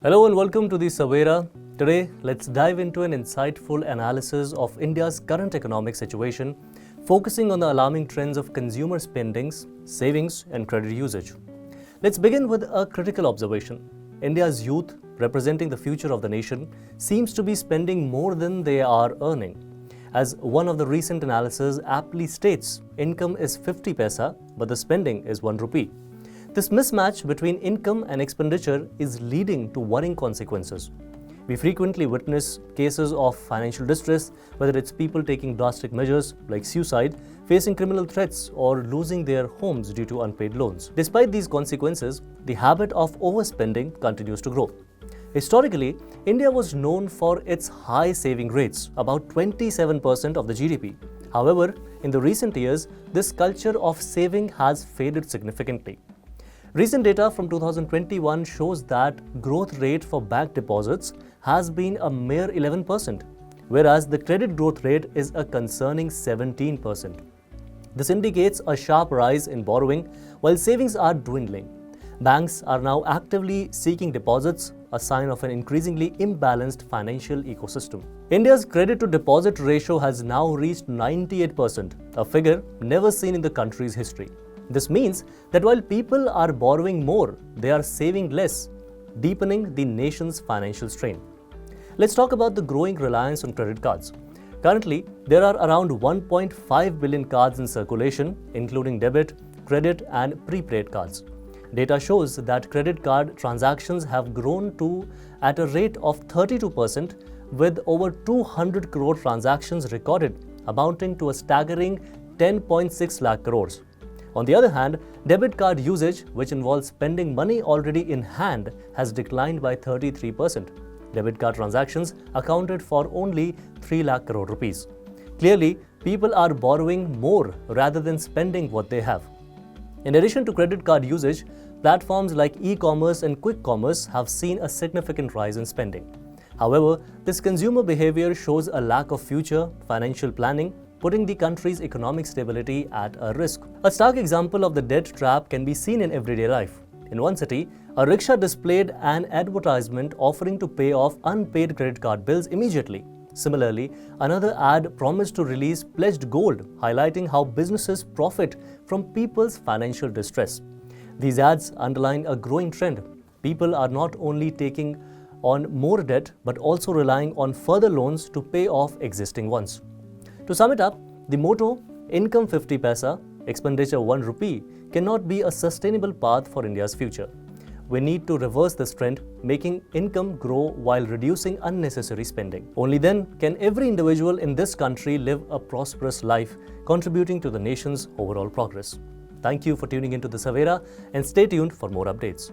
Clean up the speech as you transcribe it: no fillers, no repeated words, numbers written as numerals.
Hello and welcome to the Savera. Today, let's dive into an insightful analysis of India's current economic situation, focusing on the alarming trends of consumer spendings, savings, and credit usage. Let's begin with a critical observation. India's youth, representing the future of the nation, seems to be spending more than they are earning. As one of the recent analyses aptly states, income is 50 paisa, but the spending is 1 rupee. This mismatch between income and expenditure is leading to worrying consequences. We frequently witness cases of financial distress, whether it's people taking drastic measures like suicide, facing criminal threats, or losing their homes due to unpaid loans. Despite these consequences, the habit of overspending continues to grow. Historically, India was known for its high saving rates, about 27% of the GDP. However, in the recent years, this culture of saving has faded significantly. Recent data from 2021 shows that growth rate for bank deposits has been a mere 11%, whereas the credit growth rate is a concerning 17%. This indicates a sharp rise in borrowing while savings are dwindling. Banks are now actively seeking deposits, a sign of an increasingly imbalanced financial ecosystem. India's credit to deposit ratio has now reached 98%, a figure never seen in the country's history. This means that while people are borrowing more, they are saving less, deepening the nation's financial strain. Let's talk about the growing reliance on credit cards. Currently, there are around 1.5 billion cards in circulation, including debit, credit, and prepaid cards. Data shows that credit card transactions have grown at a rate of 32%, with over 200 crore transactions recorded, amounting to a staggering 10.6 lakh crores. On the other hand, debit card usage, which involves spending money already in hand, has declined by 33%. Debit card transactions accounted for only 3 lakh crore rupees. Clearly, people are borrowing more rather than spending what they have. In addition to credit card usage, platforms like e-commerce and quick commerce have seen a significant rise in spending. However, this consumer behavior shows a lack of future financial planning, putting the country's economic stability at a risk. A stark example of the debt trap can be seen in everyday life. In one city, a rickshaw displayed an advertisement offering to pay off unpaid credit card bills immediately. Similarly, another ad promised to release pledged gold, highlighting how businesses profit from people's financial distress. These ads underline a growing trend. People are not only taking on more debt, but also relying on further loans to pay off existing ones. To sum it up, the motto, income 50 paisa, expenditure 1 rupee, cannot be a sustainable path for India's future. We need to reverse this trend, making income grow while reducing unnecessary spending. Only then can every individual in this country live a prosperous life, contributing to the nation's overall progress. Thank you for tuning into the Savera and stay tuned for more updates.